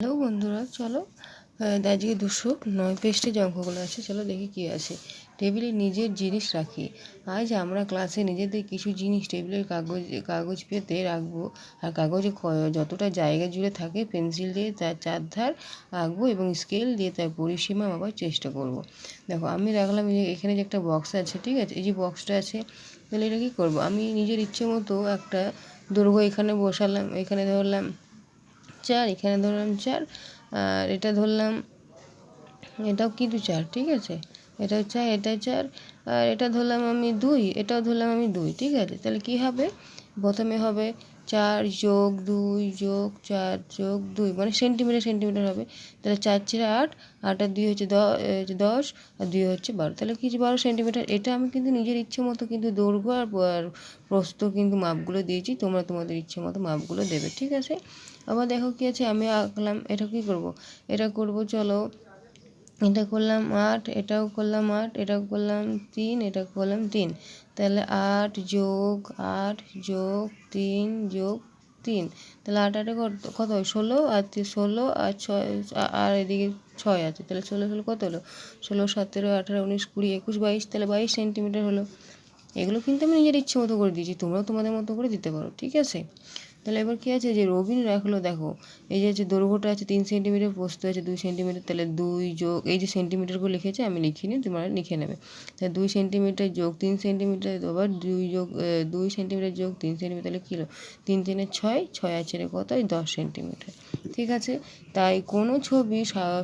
Hello বন্ধুরা, চলো আজকে 209 পেজে যে অঙ্কগুলো আছে চলো দেখি কি আছে। টেবিলে নিজের জিনিস রাখি। আজ আমরা ক্লাসে নিজেদের কিছু জিনিস টেবিলের কাগজ পেতে রাখবো, আর কাগজে যতটা জায়গা জুড়ে থাকে পেন্সিল দিয়ে তার চারধার আঁকবো এবং স্কেল দিয়ে তার পরিসীমা মাপার চেষ্টা করব। দেখো আমি রাখলাম এখানে যে একটা বক্স আছে, ঠিক আছে, এই যে বক্সটা আছে, তাহলে এটা কী করবো, আমি নিজের ইচ্ছে মতো একটা দৈর্ঘ্য এখানে বসালাম, এখানে ধরলাম 4, এখানে ধরলাম 4, আর এটা ধরলাম, এটাও কিন্তু 4, ঠিক আছে, এটাও 4, এটা 4, আর এটা ধরলাম আমি 2, এটাও ধরলাম আমি 2, ঠিক আছে। তাহলে কি হবে, প্রথমে হবে 4 যোগ 2 যোগ 4 যোগ 2, মানে সেন্টিমিটার হবে। তাহলে 4 4 8, 8 আর 2 হচ্ছে 10, আর 2 হচ্ছে 12, তাহলে কি 12 সেন্টিমিটার। এটা আমি কিন্তু নিজের ইচ্ছে মতো কিন্তু দৈর্ঘ্য আর প্রস্থ কিন্তু মাপগুলো দিয়েছি, তোমরা তোমাদের ইচ্ছে মতো মাপগুলো দেবে, ঠিক আছে। আবার দেখো কি আছে, আমি আঁকলাম, এটা কি করব, এটা করব, চলো এটা করলাম 8, এটাও করলাম 8, এটাও করলাম 3, এটা করলাম 3, তাহলে 8 যোগ 8 যোগ 3 যোগ 3, তাহলে 8 8 কত হয় 16, আর 16 আর 6, আর এদিকে 6 আছে, তাহলে 16 16 কত হলো, 16 17 18 19 20 21 22, তাহলে 22 সেন্টিমিটার হলো। এগুলো কিন্তু আমি নিজের ইচ্ছে মতো করে দিয়েছি, তোমরাও তোমাদের মতো করে দিতে পারো, ঠিক আছে। তাহলে এবার কী আছে, যে রবিন রাখলো, দেখো এই যে দৈর্ঘ্যটা আছে 3 সেন্টিমিটার, প্রস্থ আছে 2 সেন্টিমিটার, তাহলে 2 যোগ, এই যে সেন্টিমিটারগুলো লিখেছে আমি লিখিনি, তোমরা লিখে নেবে। তাহলে 2 সেন্টিমিটার যোগ 3 সেন্টিমিটার, আবার 2 সেন্টিমিটার যোগ 3 সেন্টিমিটার, তাহলে কী হলো, 3 3 6, 6 আছে কত, 10 সেন্টিমিটার, ঠিক আছে। তাই কোনো ছবি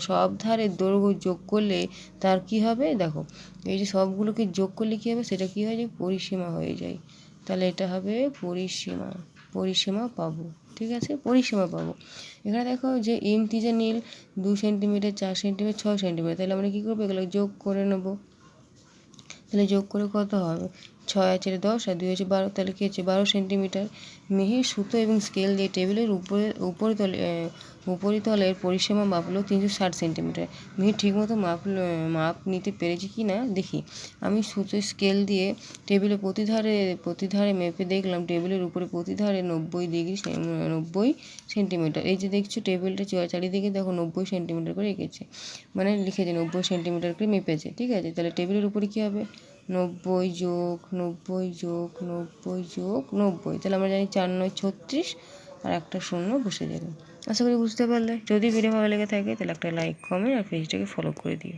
সব ধারের দৈর্ঘ্য যোগ করলে তার কি হবে, দেখো এই যে সবগুলোকে যোগ করলে কী হবে, সেটা কী হয়, যে পরিসীমা হয়ে যায়। তাহলে এটা হবে পরিসীমা পাবো, ঠিক আছে, পরিসীমা পাবো। এখানে দেখো যে ইমতিজা নীল 2 সেন্টিমিটার, 4 সেন্টিমিটার, 6 সেন্টিমিটার, তাহলে আমরা কী করবো, এগুলো যোগ করে নেবো। তাহলে যোগ করে কত হবে, 6 আছে 10, আর 2 হচ্ছে 12, তাহলে কী হচ্ছে 12 সেন্টিমিটার। মিহির সুতো এবং স্কেল দিয়ে টেবিলের উপরিতলের পরিসীমা মাপলো 360 সেন্টিমিটার। মিহির ঠিকমতো মাপ নিতে পেরেছি কি না দেখি। আমি সুতো স্কেল দিয়ে টেবিলের প্রতিধারে মেপে দেখলাম টেবিলের উপরে প্রতিধারে 90 সেন্টিমিটার। এই যে দেখছো টেবিলটা চারিদিকে দেখো 90 সেন্টিমিটার করে এঁকেছে, মানে লিখেছে 90 সেন্টিমিটার করে মেপেছে, ঠিক আছে। তাহলে টেবিলের উপরে কী হবে, 90 যোগ 90 যোগ 90 যোগ 90, তাহলে আমরা জানি 4 9 36, আর একটা শূন্য বসে যাবে। আশা করি বুঝতে পারলে। যদি ভিডিও ভালো লেগে থাকে তাহলে একটা লাইক, কমেন্ট আর পেজটাকে ফলো করে দিও।